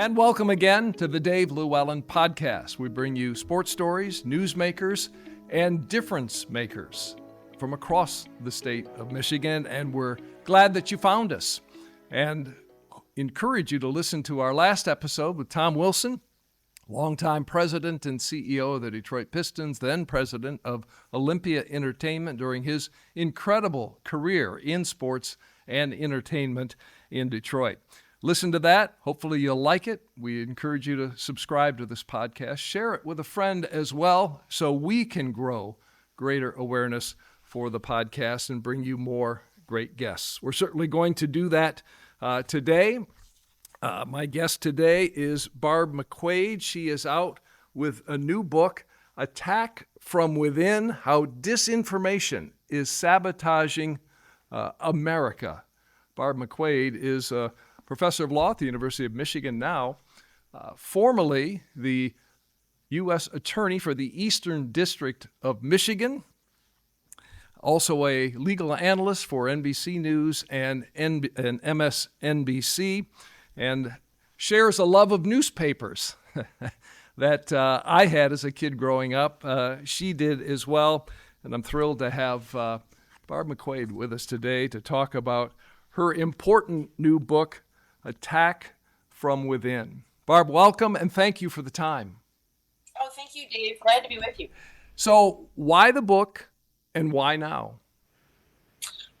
And welcome again to the LewAllen podcast. We bring you sports stories, newsmakers, and difference makers from across the state of Michigan, and we're glad that you found us. And encourage you to listen to our last episode with Tom Wilson, longtime president and CEO of the Detroit Pistons, then president of Olympia Entertainment during his incredible career in sports and entertainment in Detroit. Listen to that. Hopefully you'll like it. We encourage you to subscribe to this podcast. Share it with a friend as well so we can grow greater awareness for the podcast and bring you more great guests. We're certainly going to do that today. My guest today is Barb McQuade. She is out with a new book, Attack from Within: How Disinformation is Sabotaging America. Barb McQuade is a professor of law at the University of Michigan now, formerly the U.S. Attorney for the Eastern District of Michigan, also a legal analyst for NBC News and MSNBC, and shares a love of newspapers that I had as a kid growing up. She did as well, and I'm thrilled to have Barb McQuade with us today to talk about her important new book, Attack from Within. Barb, welcome, and thank you for the time. Oh, thank you, Dave. Glad to be with you. So, why the book, and why now?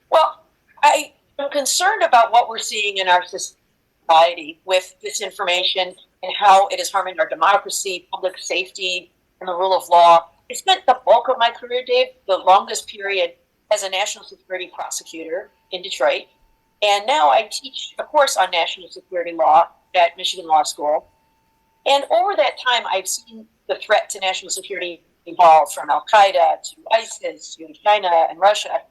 Well, I am concerned about what we're seeing in our society with disinformation and how it is harming our democracy, public safety, and the rule of law. I spent the bulk of my career, Dave, the longest period, as a national security prosecutor in Detroit. And now I teach a course on national security law at Michigan Law School. And over that time, I've seen the threat to national security evolve from Al-Qaeda to ISIS to China and Russia.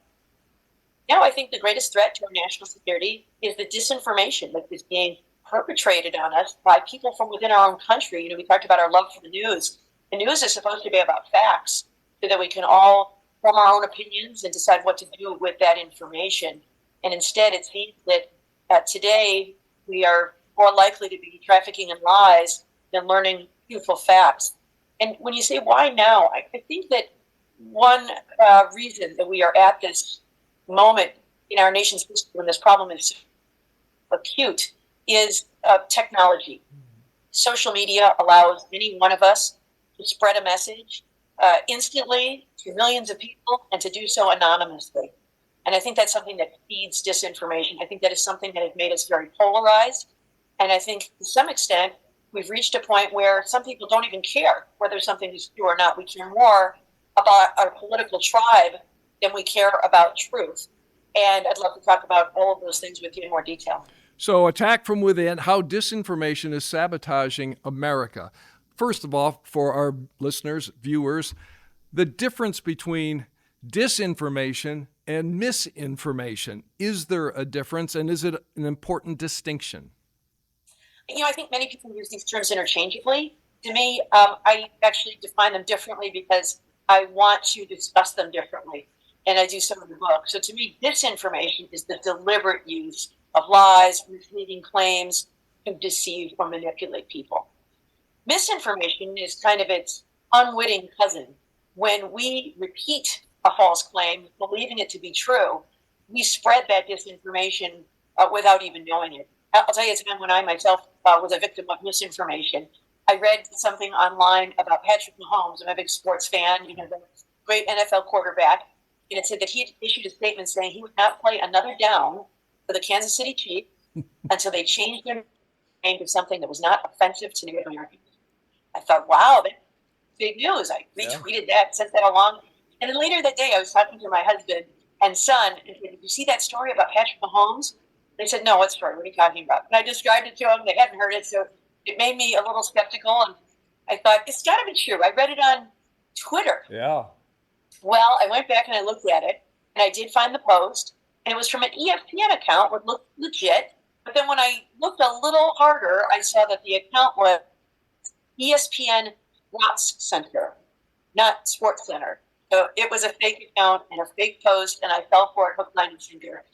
Now I think the greatest threat to our national security is the disinformation that is being perpetrated on us by people from within our own country. You know, we talked about our love for the news. The news is supposed to be about facts so that we can all form our own opinions and decide what to do with that information. And instead, it seems that today we are more likely to be trafficking in lies than learning truthful facts. And when you say why now, I think that one reason that we are at this moment in our nation's history when this problem is acute is technology. Social media allows any one of us to spread a message instantly to millions of people and to do so anonymously. And I think that's something that feeds disinformation. I think that is something that has made us very polarized. And I think to some extent, we've reached a point where some people don't even care whether something is true or not. We care more about our political tribe than we care about truth. And I'd love to talk about all of those things with you in more detail. So, Attack from Within: How Disinformation is Sabotaging America. First of all, for our listeners, viewers, the difference between disinformation and misinformation. Is there a difference, and is it an important distinction? You know, I think many people use these terms interchangeably. To me, I actually define them differently because I want to discuss them differently, and I do so in the book. So to me, disinformation is the deliberate use of lies, misleading claims to deceive or manipulate people. Misinformation is kind of its unwitting cousin. When we repeat a false claim, believing it to be true, we spread that disinformation without even knowing it. I'll tell you a time when I myself was a victim of misinformation. I read something online about Patrick Mahomes. I'm a big sports fan, you know, the great NFL quarterback. And it said that he had issued a statement saying he would not play another down for the Kansas City Chiefs until they changed their name to something that was not offensive to Native Americans. I thought, wow, that's big news. I retweeted that, sent that along. And then later that day, I was talking to my husband and son, and said, did you see that story about Patrick Mahomes? They said, no, what story? What are you talking about? And I described it to them. They hadn't heard it, so it made me a little skeptical. And I thought, it's got to be true. I read it on Twitter. Yeah. Well, I went back and I looked at it, and I did find the post, and it was from an ESPN account, which looked legit. But then when I looked a little harder, I saw that the account was ESPN Sports Center, not Sports Center. So it was a fake account and a fake post, and I fell for it hook, line, and sinker.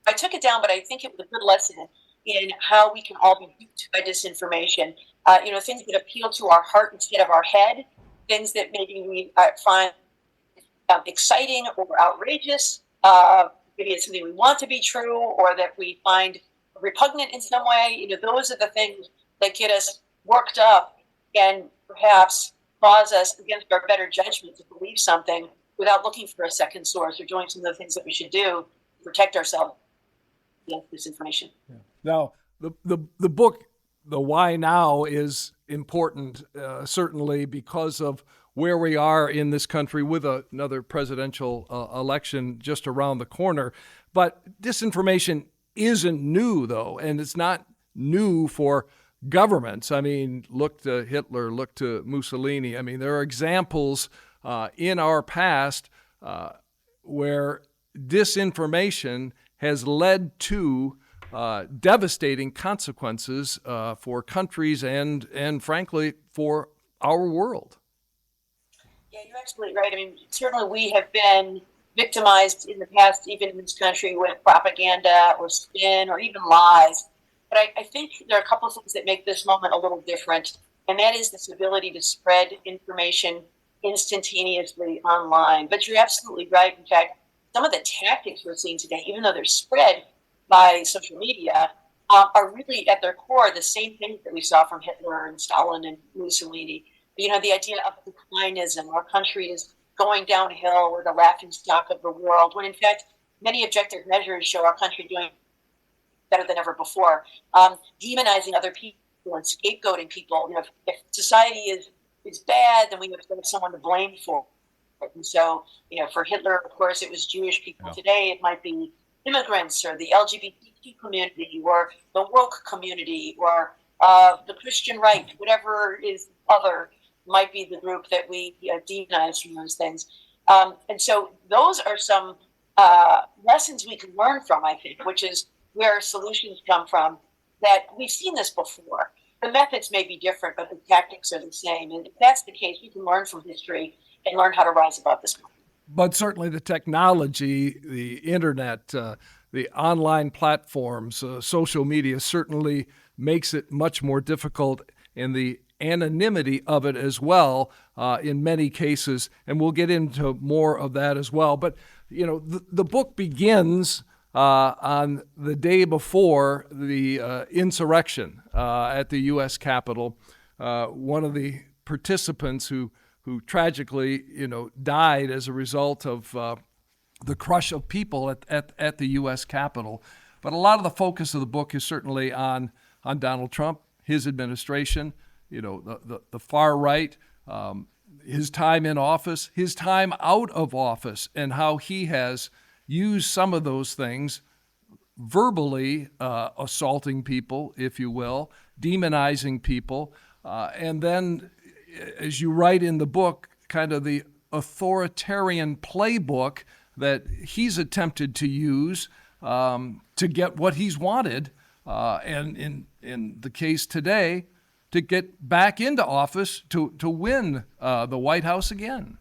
I took it down, but I think it was a good lesson in how we can all be duped by disinformation. Things that appeal to our heart instead of our head, things that maybe we find exciting or outrageous. Maybe it's something we want to be true or that we find repugnant in some way. Those are the things that get us worked up and perhaps cause us against our better judgment to believe something without looking for a second source or doing some of the things that we should do to protect ourselves against disinformation. Yeah. Now, the book, The Why Now, is important, certainly because of where we are in this country with another presidential election just around the corner. But disinformation isn't new, though, and it's not new for governments. I mean, look to Hitler, look to Mussolini. I mean, there are examples in our past where disinformation has led to devastating consequences for countries and frankly, for our world. Yeah, you're absolutely right. I mean, certainly we have been victimized in the past, even in this country, with propaganda or spin or even lies. But I think there are a couple of things that make this moment a little different, and that is this ability to spread information instantaneously online. But you're absolutely right. In fact, some of the tactics we're seeing today, even though they're spread by social media, are really at their core the same things that we saw from Hitler and Stalin and Mussolini. The idea of declinism, our country is going downhill, we're the laughing stock of the world, when in fact, many objective measures show our country doing better than ever before. Demonizing other people and scapegoating people. If society is bad, then we have to have someone to blame for it. And so, for Hitler, of course, it was Jewish people. Yeah. Today, it might be immigrants or the LGBTQ community or the woke community or the Christian right, whatever is other might be the group that we demonize from those things. And so those are some lessons we can learn from, I think, which is where solutions come from, that we've seen this before. The methods may be different, but the tactics are the same. And if that's the case, we can learn from history and learn how to rise above this. But certainly the technology, the internet, the online platforms, social media certainly makes it much more difficult, and the anonymity of it as well in many cases. And we'll get into more of that as well. But, the book begins on the day before the insurrection at the U.S. Capitol. One of the participants who tragically, died as a result of the crush of people at the U.S. Capitol. But a lot of the focus of the book is certainly on Donald Trump, his administration, the far right, his time in office, his time out of office, and how he has used some of those things, verbally assaulting people, if you will, demonizing people, and then, as you write in the book, kind of the authoritarian playbook that he's attempted to use to get what he's wanted, and in the case today, to get back into office to win the White House again.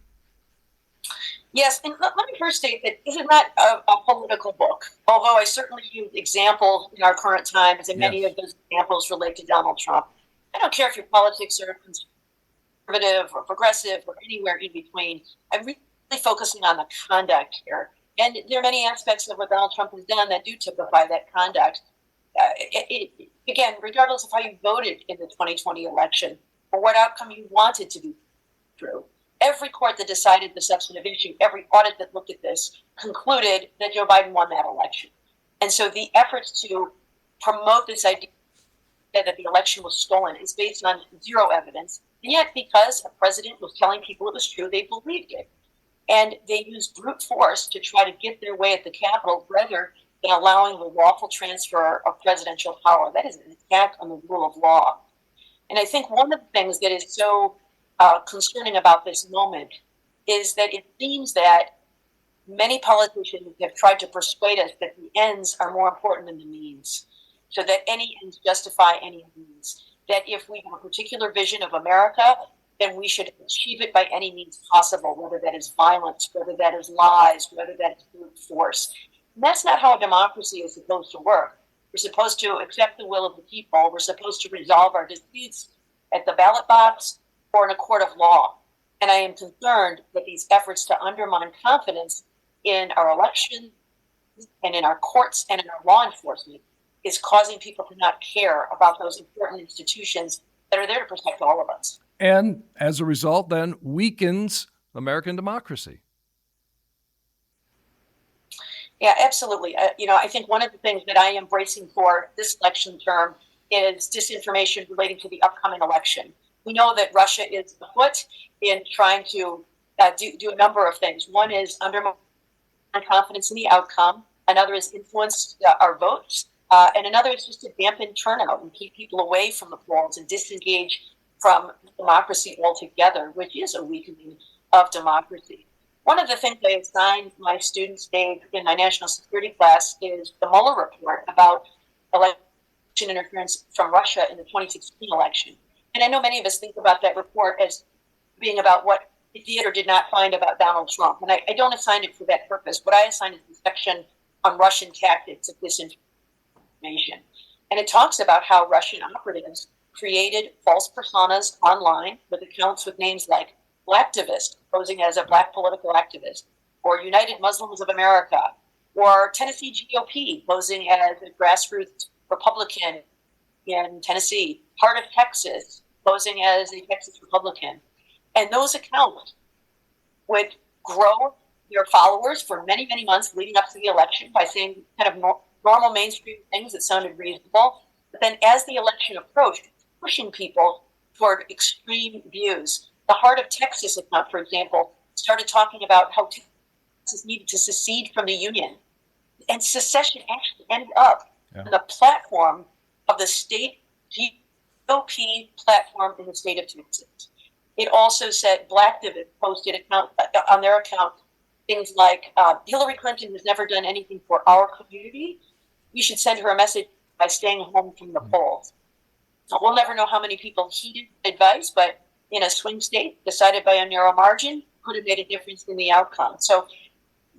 Yes, and let me first state that this is not a political book, although I certainly use examples in our current times, and many of those examples relate to Donald Trump. I don't care if your politics are conservative or progressive or anywhere in between. I'm really focusing on the conduct here. And there are many aspects of what Donald Trump has done that do typify that conduct. Again, regardless of how you voted in the 2020 election or what outcome you wanted to be true, every court that decided the substantive issue, every audit that looked at this, concluded that Joe Biden won that election. And so the efforts to promote this idea that the election was stolen is based on zero evidence. And yet, because a president was telling people it was true, they believed it. And they used brute force to try to get their way at the Capitol rather than allowing the lawful transfer of presidential power. That is an attack on the rule of law. And I think one of the things that is so concerning about this moment is that it seems that many politicians have tried to persuade us that the ends are more important than the means, so that any ends justify any means, that if we have a particular vision of America, then we should achieve it by any means possible, whether that is violence, whether that is lies, whether that is brute force. And that's not how a democracy is supposed to work. We're supposed to accept the will of the people. We're supposed to resolve our disputes at the ballot box or in a court of law. And I am concerned that these efforts to undermine confidence in our election and in our courts and in our law enforcement is causing people to not care about those important institutions that are there to protect all of us. And as a result, then weakens American democracy. Yeah, absolutely. I think one of the things that I am bracing for this election term is disinformation relating to the upcoming election. We know that Russia is afoot in trying to do a number of things. One is undermine confidence in the outcome. Another is influence our votes. And another is just to dampen turnout and keep people away from the polls and disengage from democracy altogether, which is a weakening of democracy. One of the things I assigned my students, Dave, in my national security class is the Mueller report about election interference from Russia in the 2016 election. And I know many of us think about that report as being about what it did or did not find about Donald Trump. And I don't assign it for that purpose. What I assign is the section on Russian tactics of disinformation. And it talks about how Russian operatives created false personas online with accounts with names like Blacktivist, posing as a black political activist, or United Muslims of America, or Tennessee GOP, posing as a grassroots Republican in Tennessee, Heart of Texas, posing as a Texas Republican. And those accounts would grow their followers for many, many months leading up to the election by saying kind of normal mainstream things that sounded reasonable. But then as the election approached, pushing people toward extreme views. The Heart of Texas account, for example, started talking about how Texas needed to secede from the Union. And secession actually ended up on the platform of the state GOP platform in the state of Texas. It also said Blacktivist posted on their account things like Hillary Clinton has never done anything for our community. We should send her a message by staying home from the polls. So we'll never know how many people heeded advice, but in a swing state decided by a narrow margin could have made a difference in the outcome. So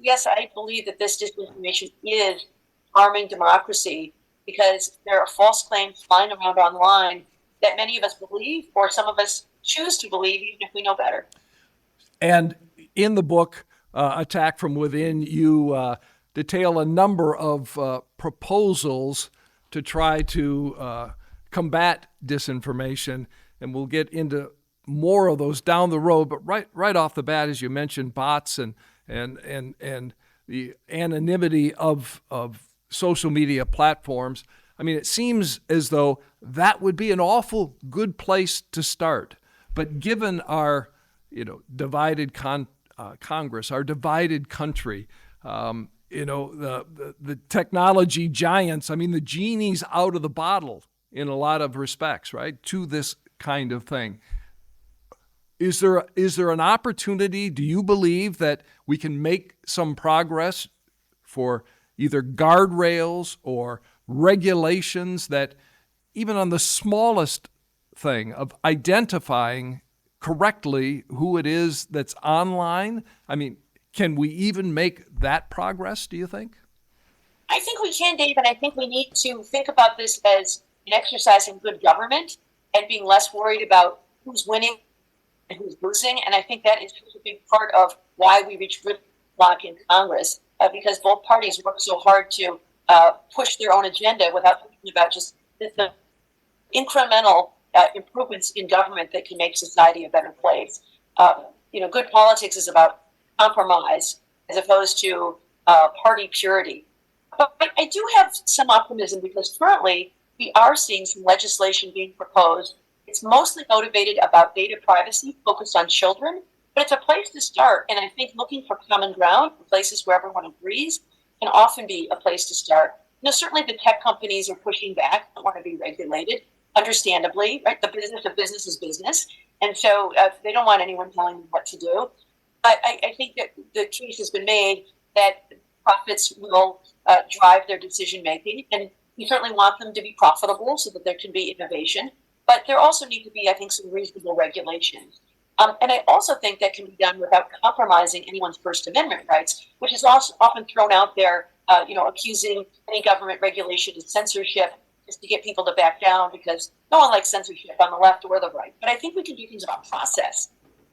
yes, I believe that this disinformation is harming democracy because there are false claims flying around online that many of us believe, or some of us choose to believe, even if we know better. And in the book, Attack from Within, you detail a number of proposals to try to combat disinformation, and we'll get into more of those down the road. But right off the bat, as you mentioned, bots and the anonymity of social media platforms. I mean, it seems as though that would be an awful good place to start. But given our, divided Congress, our divided country, the technology giants, I mean, the genie's out of the bottle in a lot of respects, right, to this kind of thing. Is there an opportunity, do you believe, that we can make some progress for either guardrails or regulations that, even on the smallest thing of identifying correctly who it is that's online? I mean, can we even make that progress, do you think? I think we can, Dave, and I think we need to think about this as an exercise in good government and being less worried about who's winning and who's losing. And I think that is a big part of why we reach gridlock in Congress, because both parties work so hard to push their own agenda without thinking about just the incremental improvements in government that can make society a better place. Good politics is about compromise as opposed to party purity. But I do have some optimism because currently we are seeing some legislation being proposed. It's mostly motivated about data privacy, focused on children, but it's a place to start. And I think looking for common ground, places where everyone agrees, can often be a place to start. Certainly the tech companies are pushing back, don't want to be regulated, understandably, right? The business of business is business. And so they don't want anyone telling them what to do. But I think that the case has been made that profits will drive their decision making. And we certainly want them to be profitable so that there can be innovation. But there also need to be, I think, some reasonable regulations. And I also think that can be done without compromising anyone's First Amendment rights, which is also often thrown out there accusing any government regulation of censorship just to get people to back down because no one likes censorship on the left or the right. But I think we can do things about process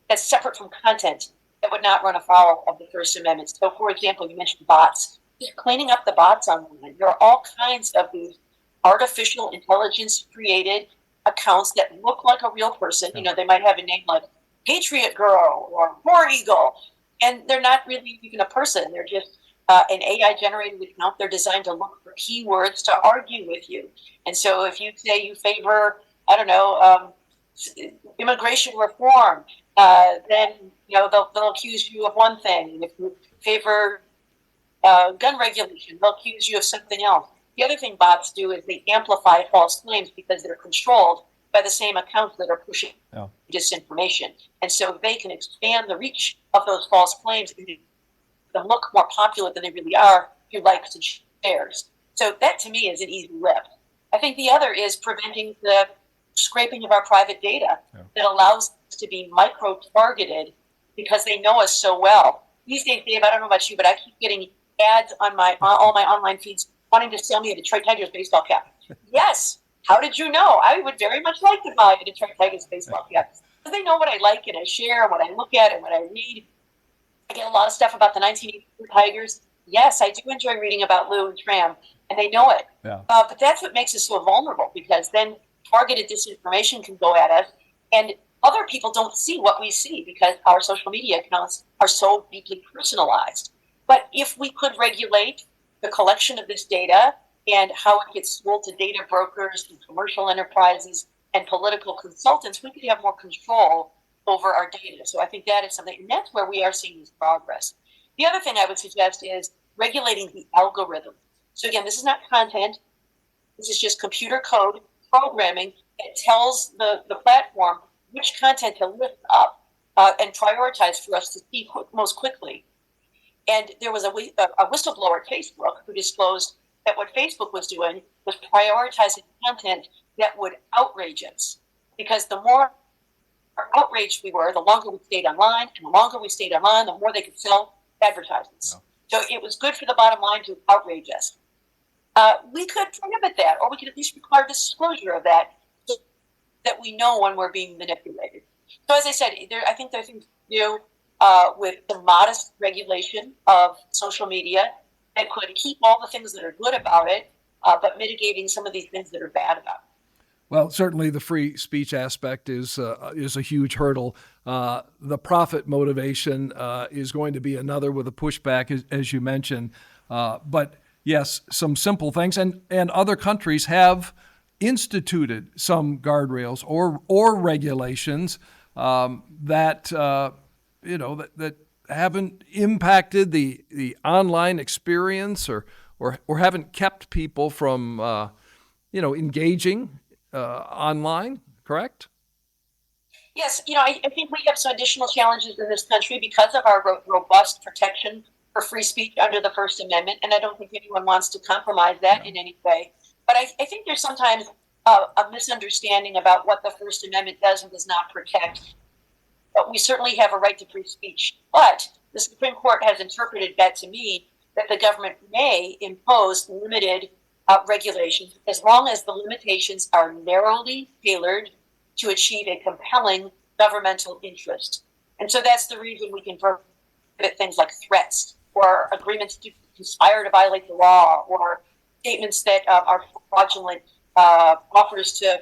that's separate from content that would not run afoul of the First Amendment. So, for example, you mentioned bots. Just cleaning up the bots online. There are all kinds of these artificial intelligence created accounts that look like a real person. They might have a name like Patriot Girl or War Eagle, and they're not really even a person. They're just an AI generated account. They're designed to look for keywords to argue with you. And so if you say you favor, I don't know, immigration reform, then they'll accuse you of one thing. If you favor gun regulation, they'll accuse you of something else. The other thing bots do is they amplify false claims because they're controlled by the same accounts that are pushing disinformation. And so they can expand the reach of those false claims and make them look more popular than they really are through likes and shares. So that to me is an easy lift. I think the other is preventing the scraping of our private data that allows us to be micro-targeted because they know us so well. These days, Dave, I don't know about you, but I keep getting ads on all my online feeds wanting to sell me a Detroit Tigers baseball cap. Yes. How did you know? I would very much like to buy a Detroit Tigers baseball cap. Because they know what I like and I share and what I look at and what I read. I get a lot of stuff about the 1984 Tigers. Yes, I do enjoy reading about Lou and Tram, and they know it. Yeah. But that's what makes us so vulnerable, because then targeted disinformation can go at us, and other people don't see what we see because our social media accounts are so deeply personalized. But if we could regulate the collection of this data and how it gets sold to data brokers and commercial enterprises and political consultants, we could have more control over our data. So I think that is something, and that's where we are seeing this progress. The other thing I would suggest is regulating the algorithm. So again, this is not content. This is just computer code programming that tells the platform which content to lift up and prioritize for us to see most quickly. And there was a whistleblower at Facebook who disclosed that what Facebook was doing was prioritizing content that would outrage us. Because the more outraged we were, the longer we stayed online, and the longer we stayed online, the more they could sell advertisements. So it was good for the bottom line to outrage us. We could prohibit that, or we could at least require disclosure of that so that we know when we're being manipulated. So as I said, I think there are things to do with the modest regulation of social media that could keep all the things that are good about it, but mitigating some of these things that are bad about it. Well, certainly the free speech aspect is a huge hurdle. The profit motivation is going to be another with a pushback, as you mentioned. But yes, some simple things, and other countries have instituted some guardrails or regulations that that haven't impacted the online experience or haven't kept people from engaging online, correct? Yes, I think we have some additional challenges in this country because of our robust protection for free speech under the First Amendment, and I don't think anyone wants to compromise that in any way. But I think there's sometimes a misunderstanding about what the First Amendment does and does not protect. But we certainly have a right to free speech. But the Supreme Court has interpreted that to mean that the government may impose limited regulations as long as the limitations are narrowly tailored to achieve a compelling governmental interest. And so that's the reason we can prohibit things like threats or agreements to conspire to violate the law or statements that are fraudulent offers to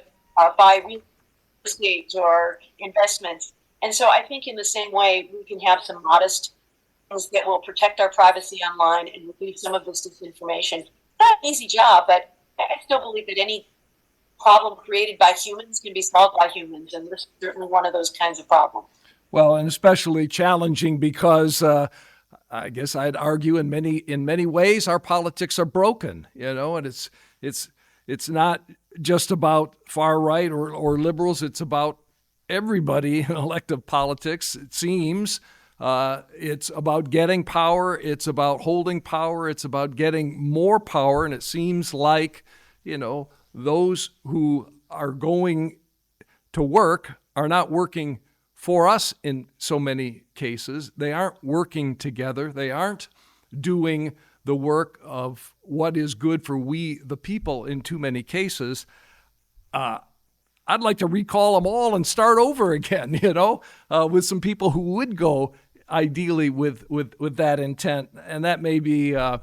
buy real estate or investments. And so I think in the same way, we can have some modest things that will protect our privacy online and reduce some of this disinformation. Not an easy job, but I still believe that any problem created by humans can be solved by humans, and this is certainly one of those kinds of problems. Well, and especially challenging because I guess I'd argue in many ways our politics are broken, and it's not just about far right or liberals. It's about everybody in elective politics, it seems. It's about getting power. It's about holding power. It's about getting more power. And it seems like, those who are going to work are not working for us in so many cases. They aren't working together. They aren't doing the work of what is good for we, the people, in too many cases. I'd like to recall them all and start over again, with some people who would go ideally with that intent. And that may be, a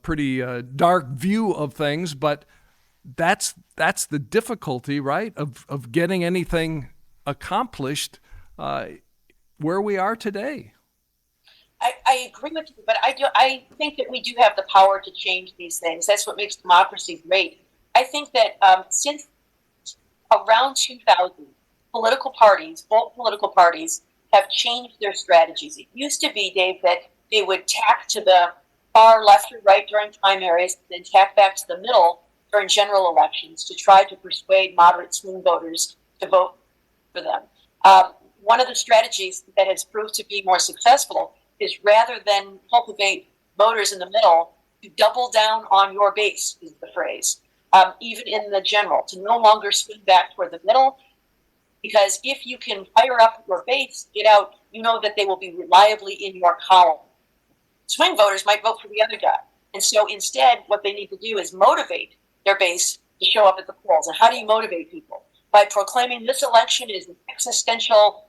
pretty dark view of things, but that's the difficulty, right, of getting anything accomplished where we are today. I agree with you, but I think that we do have the power to change these things. That's what makes democracy great. I think that since around 2000, both political parties have changed their strategies. It used to be, Dave, that they would tack to the far left or right during primaries, then tack back to the middle during general elections to try to persuade moderate swing voters to vote for them. One of the strategies that has proved to be more successful is, rather than cultivate voters in the middle, to double down on your base, is the phrase. Even in the general, to no longer swing back toward the middle, because if you can fire up your base, get out, you know that they will be reliably in your column. Swing voters might vote for the other guy. And so instead, what they need to do is motivate their base to show up at the polls. And how do you motivate people? By proclaiming this election is an existential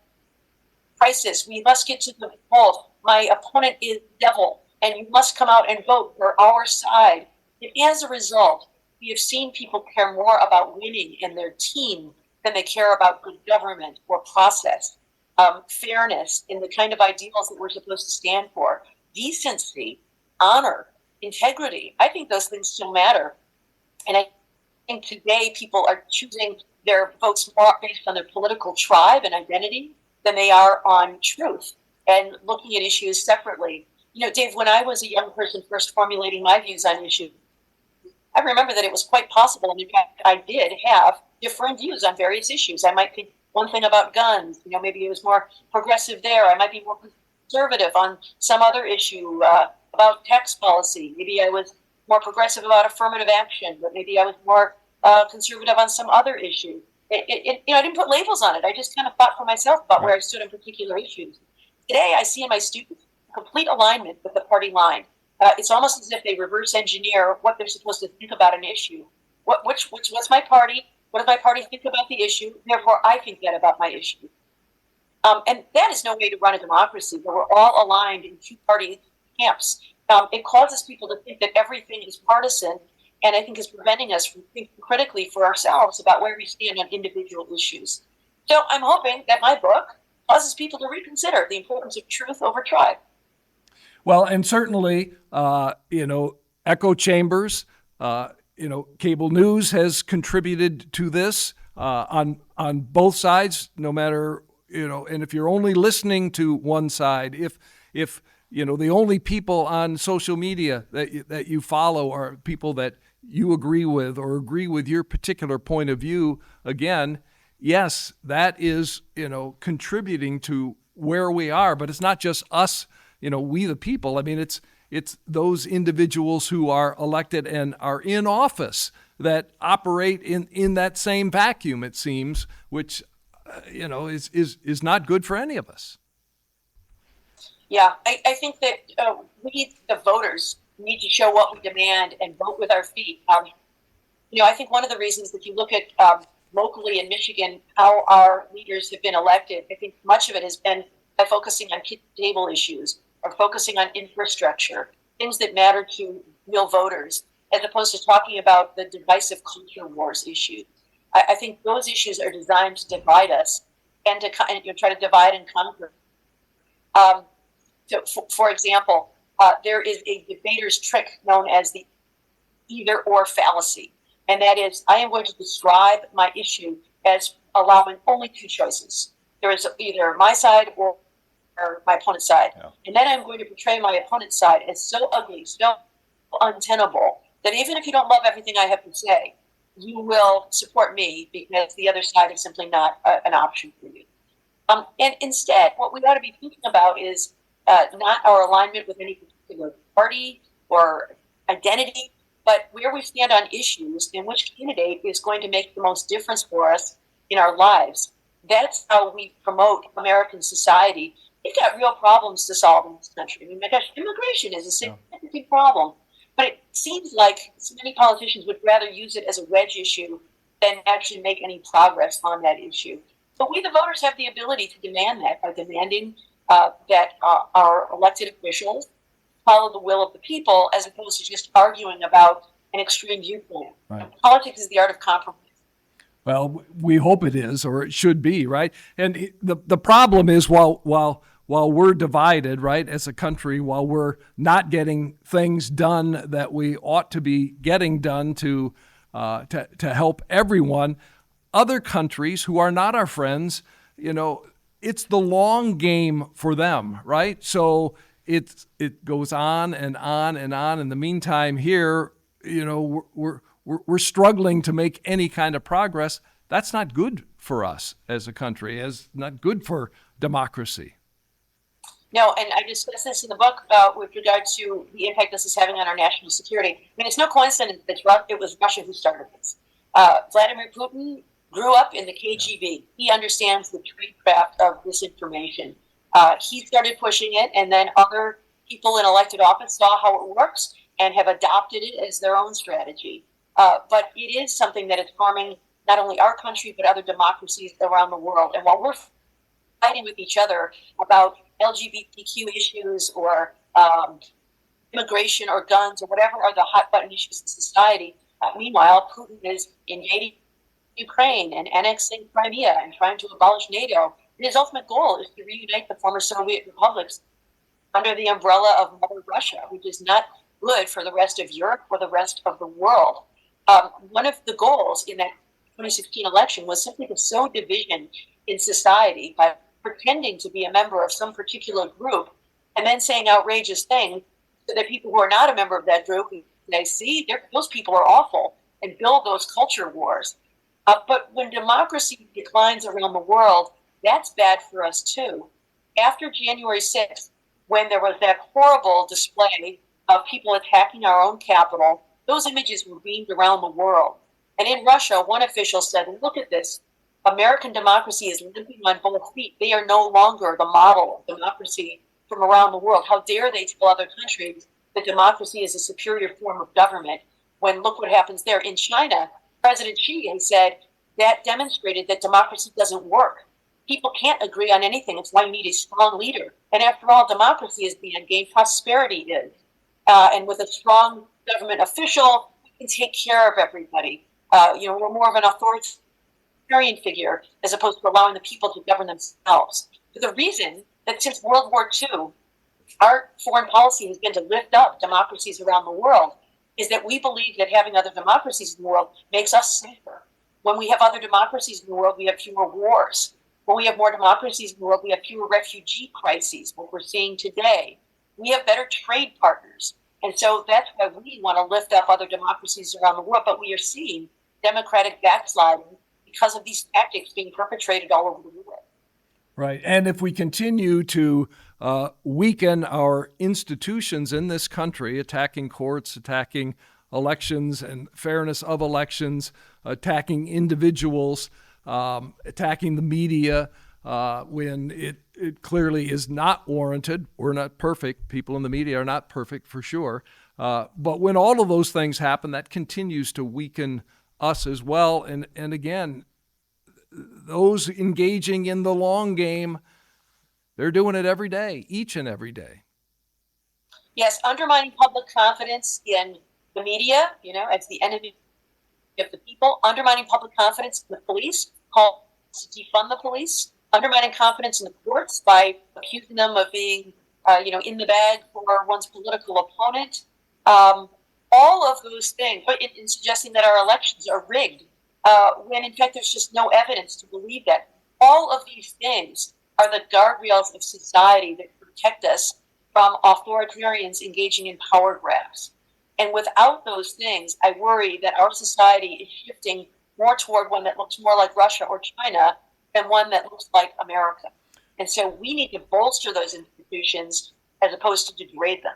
crisis. We must get to the polls. My opponent is the devil, and you must come out and vote for our side. And as a result, we have seen people care more about winning and their team than they care about good government or process, fairness in the kind of ideals that we're supposed to stand for, decency, honor, integrity. I think those things still matter. And I think today people are choosing their votes more based on their political tribe and identity than they are on truth and looking at issues separately. Dave, when I was a young person first formulating my views on issues, I remember that it was quite possible, and in fact, I did have different views on various issues. I might think one thing about guns, maybe it was more progressive there. I might be more conservative on some other issue about tax policy. Maybe I was more progressive about affirmative action, but maybe I was more conservative on some other issue. I didn't put labels on it. I just kind of thought for myself about where I stood on particular issues. Today, I see in my students complete alignment with the party line. It's almost as if they reverse engineer what they're supposed to think about an issue. What's my party? What does my party think about the issue? Therefore, I think that about my issue. And that is no way to run a democracy, where we're all aligned in two-party camps. It causes people to think that everything is partisan, and I think is preventing us from thinking critically for ourselves about where we stand on individual issues. So I'm hoping that my book causes people to reconsider the importance of truth over tribe. Well, and certainly, echo chambers, cable news has contributed to this on both sides, no matter, and if you're only listening to one side, if the only people on social media that you follow are people that you agree with or agree with your particular point of view, again, yes, that is, contributing to where we are, but it's not just us, we the people. I mean, it's those individuals who are elected and are in office that operate in that same vacuum, it seems, which, is not good for any of us. Yeah, I think that we, the voters, need to show what we demand and vote with our feet. I think one of the reasons that you look at locally in Michigan, how our leaders have been elected, I think much of it has been by focusing on kitchen table issues or focusing on infrastructure, things that matter to real voters, as opposed to talking about the divisive culture wars issues. I think those issues are designed to divide us and to try to divide and conquer. For example, there is a debater's trick known as the either-or fallacy. And that is, I am going to describe my issue as allowing only two choices. There is either my side or my opponent's side. Yeah. And then I'm going to portray my opponent's side as so ugly, so untenable, that even if you don't love everything I have to say, you will support me because the other side is simply not an option for you. And instead, what we ought to be thinking about is not our alignment with any particular party or identity, but where we stand on issues and which candidate is going to make the most difference for us in our lives. That's how we promote American society we've got real problems to solve in this country. I mean, my gosh, immigration is a significant problem. But it seems like so many politicians would rather use it as a wedge issue than actually make any progress on that issue. But we, the voters, have the ability to demand that by demanding that our elected officials follow the will of the people as opposed to just arguing about an extreme viewpoint. Right. Politics is the art of compromise. Well, we hope it is, or it should be, right? And the problem is while we're divided, right, as a country, while we're not getting things done that we ought to be getting done to help everyone, other countries who are not our friends, it's the long game for them, right? So it goes on and on and on. In the meantime, here, we're struggling to make any kind of progress. That's not good for us as a country. It's not good for democracy. No, and I discuss this in the book with regard to the impact this is having on our national security. I mean, it's no coincidence that it was Russia who started this. Vladimir Putin grew up in the KGB. He understands the tradecraft of disinformation. He started pushing it, and then other people in elected office saw how it works and have adopted it as their own strategy. But it is something that is harming not only our country, but other democracies around the world. And while we're fighting with each other about LGBTQ issues or immigration or guns or whatever are the hot button issues in society, meanwhile, Putin is invading Ukraine and annexing Crimea and trying to abolish NATO. And his ultimate goal is to reunite the former Soviet republics under the umbrella of Mother Russia, which is not good for the rest of Europe or the rest of the world. One of the goals in that 2016 election was simply to sow division in society by pretending to be a member of some particular group and then saying outrageous things so that people who are not a member of that group, they see those people are awful and build those culture wars. But when democracy declines around the world, that's bad for us too. After January 6th, when there was that horrible display of people attacking our own capital, those images were beamed around the world. And in Russia, one official said, look at this. American democracy is limping on both feet. They are no longer the model of democracy from around the world. How dare they tell other countries that democracy is a superior form of government when look what happens there. In China, President Xi has said that demonstrated that democracy doesn't work. People can't agree on anything. It's why you need a strong leader. And after all, democracy is the end game. Prosperity is. And with a strong government official, we can take care of everybody. We're more of an authoritarian figure as opposed to allowing the people to govern themselves. But the reason that since World War II, our foreign policy has been to lift up democracies around the world is that we believe that having other democracies in the world makes us safer. When we have other democracies in the world, we have fewer wars. When we have more democracies in the world, we have fewer refugee crises, what we're seeing today. We have better trade partners. And so that's why we want to lift up other democracies around the world. But we are seeing democratic backsliding because of these tactics being perpetrated all over the world. Right. And if we continue to weaken our institutions in this country, attacking courts, attacking elections and fairness of elections, attacking individuals, attacking the media when it clearly is not warranted. We're not perfect. People in the media are not perfect for sure. But when all of those things happen, that continues to weaken us as well. And again, those engaging in the long game, they're doing it every day, each and every day. Yes, undermining public confidence in the media, as the enemy of the people, undermining public confidence in the police, called to defund the police, undermining confidence in the courts by accusing them of being, in the bag for one's political opponent. All of those things, but in suggesting that our elections are rigged, when in fact there's just no evidence to believe that. All of these things are the guardrails of society that protect us from authoritarians engaging in power grabs. And without those things, I worry that our society is shifting more toward one that looks more like Russia or China than one that looks like America. And so we need to bolster those institutions as opposed to degrade them.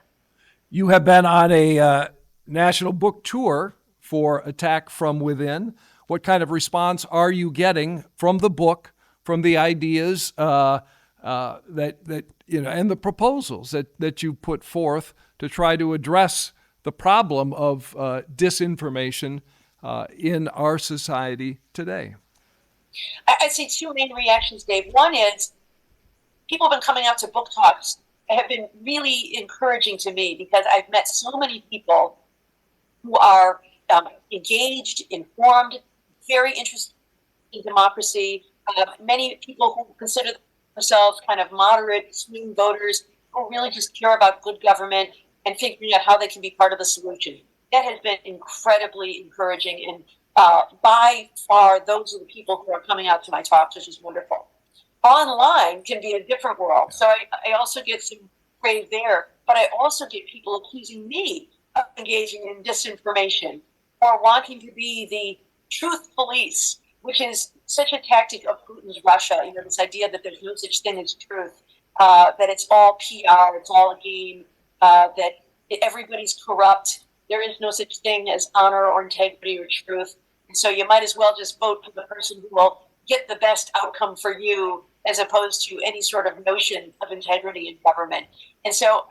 You have been on a national book tour for Attack from Within. What kind of response are you getting from the book, from the ideas and the proposals that you put forth to try to address the problem of disinformation in our society today? I'd say two main reactions, Dave. One is people have been coming out to book talks that have been really encouraging to me, because I've met so many people who are engaged, informed, very interested in democracy. Many people who consider themselves kind of moderate swing voters who really just care about good government and figuring out how they can be part of the solution. That has been incredibly encouraging, and by far, those are the people who are coming out to my talks, which is wonderful. Online can be a different world, so I also get some praise there, but I also get people accusing me of engaging in disinformation or wanting to be the truth police, which is such a tactic of Putin's Russia. This idea that there's no such thing as truth, that it's all PR, it's all a game, that everybody's corrupt. There is no such thing as honor or integrity or truth. And so you might as well just vote for the person who will get the best outcome for you, as opposed to any sort of notion of integrity in government. And so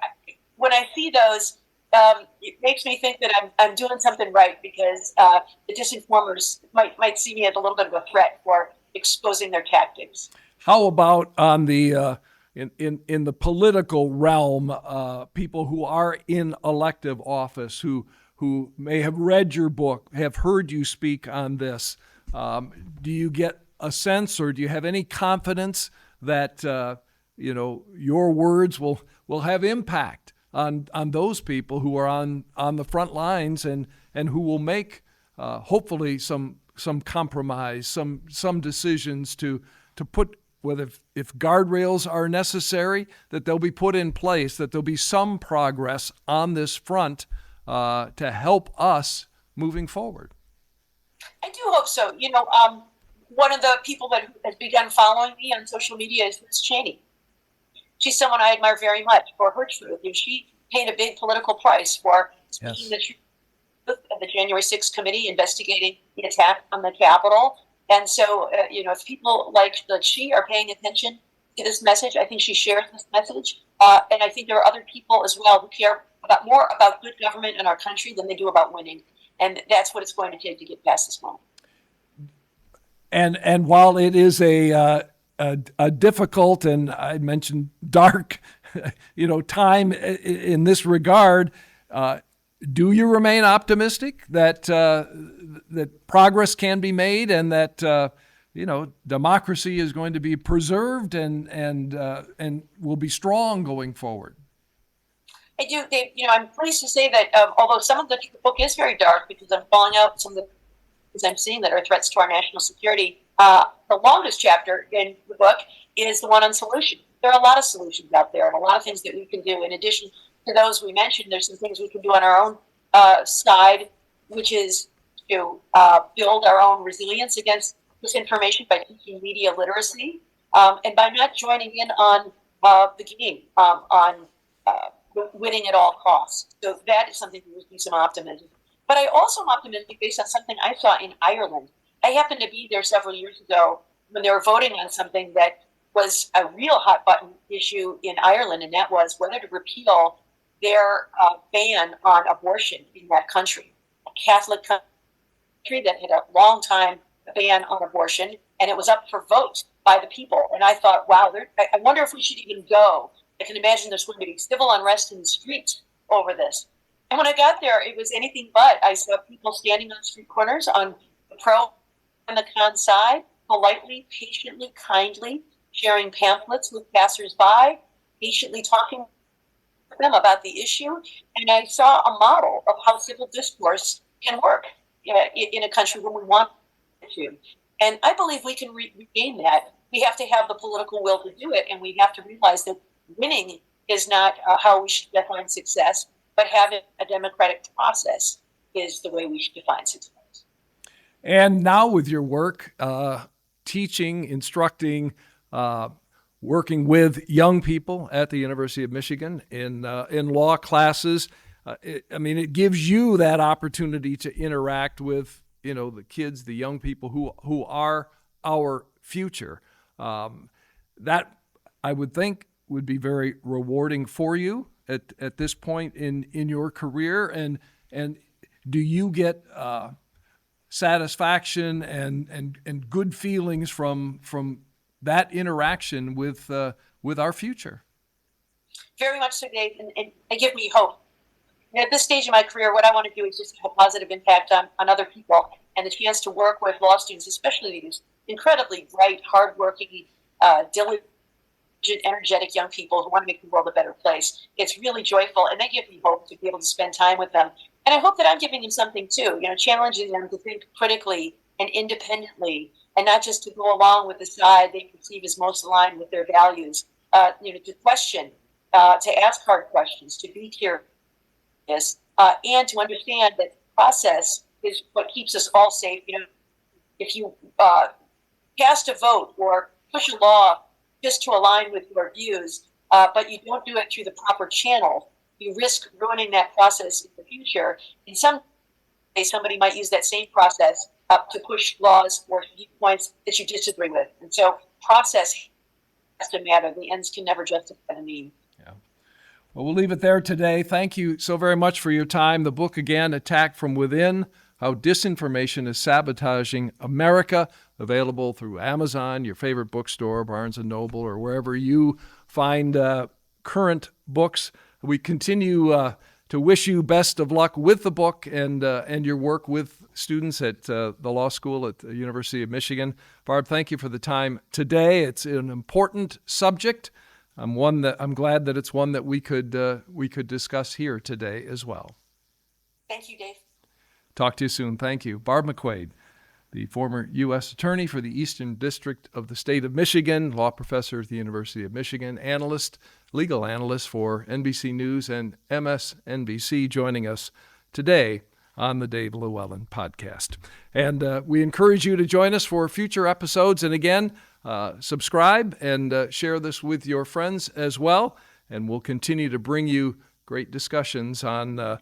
when I see those, it makes me think that I'm doing something right, because the disinformers might see me as a little bit of a threat for exposing their tactics. How about on the in the political realm, people who are in elective office who may have read your book, have heard you speak on this? Do you get a sense, or do you have any confidence that your words will have impact on those people who are on the front lines and who will make hopefully some compromise, some decisions to put, whether if guardrails are necessary, that they'll be put in place, that there'll be some progress on this front to help us moving forward? I do hope so. One of the people that has begun following me on social media is Liz Cheney. She's someone I admire very much for her truth. She paid a big political price for speaking the truth of the January 6th committee investigating the attack on the Capitol. And so, if people like she are paying attention to this message, I think she shares this message. And I think there are other people as well who care more about good government in our country than they do about winning. And that's what it's going to take to get past this moment. And while it is a difficult, and I mentioned dark, time in this regard, do you remain optimistic that that progress can be made, and that democracy is going to be preserved and will be strong going forward? I do, Dave. I'm pleased to say that although some of the book is very dark, because I'm calling out some of the things I'm seeing that are threats to our national security, the longest chapter in the book is the one on solution. There are a lot of solutions out there, and a lot of things that we can do. In addition to those we mentioned, there's some things we can do on our own side, which is to build our own resilience against disinformation by teaching media literacy, and by not joining in on the game, on winning at all costs. So that is something that gives me some optimism. But I also am optimistic based on something I saw in Ireland. I happened to be there several years ago when they were voting on something that was a real hot button issue in Ireland, and that was whether to repeal their ban on abortion in that country. A Catholic country that had a long time ban on abortion, and it was up for vote by the people. And I thought, wow, I wonder if we should even go. I can imagine there's going to be civil unrest in the streets over this. And when I got there, it was anything but. I saw people standing on street corners on the pro and the con side, politely, patiently, kindly, sharing pamphlets with passersby, patiently talking to them about the issue. And I saw a model of how civil discourse can work in a country when we want it to. And I believe we can regain that. We have to have the political will to do it, and we have to realize that winning is not how we should define success, but having a democratic process is the way we should define success. And now with your work, teaching, instructing, working with young people at the University of Michigan in law classes, it gives you that opportunity to interact with the kids, the young people who are our future. That I would think would be very rewarding for you at this point in your career. And do you get satisfaction and good feelings from that interaction with our future? Very much so, Dave, and they give me hope. At this stage of my career, what I want to do is just have a positive impact on other people, and the chance to work with law students, especially these incredibly bright, hardworking, diligent, energetic young people who want to make the world a better place. It's really joyful, and they give me hope to be able to spend time with them. And I hope that I'm giving them something too, challenging them to think critically and independently, and not just to go along with the side they perceive as most aligned with their values. To question, to ask hard questions, to be curious, and to understand that the process is what keeps us all safe. If you cast a vote or push a law just to align with your views, but you don't do it through the proper channel, you risk ruining that process in the future. In some way, somebody might use that same process to push laws or viewpoints that you disagree with. And so process has to matter. The ends can never justify the means. Yeah. Well, we'll leave it there today. Thank you so very much for your time. The book, again, Attack from Within, How Disinformation is Sabotaging America, available through Amazon, your favorite bookstore, Barnes & Noble, or wherever you find current books. We continue to wish you best of luck with the book and your work with students at the law school at the University of Michigan. Barb, thank you for the time today. It's an important subject. I'm glad that it's one that we could discuss here today as well. Thank you, Dave. Talk to you soon. Thank you. Barb McQuade, the former U.S. Attorney for the Eastern District of the state of Michigan, law professor at the University of Michigan, legal analyst for NBC News and MSNBC, joining us today on the Dave LewAllen podcast. And we encourage you to join us for future episodes. And again, subscribe and share this with your friends as well. And we'll continue to bring you great discussions on the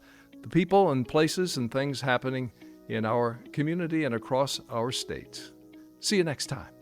people and places and things happening in our community and across our state. See you next time.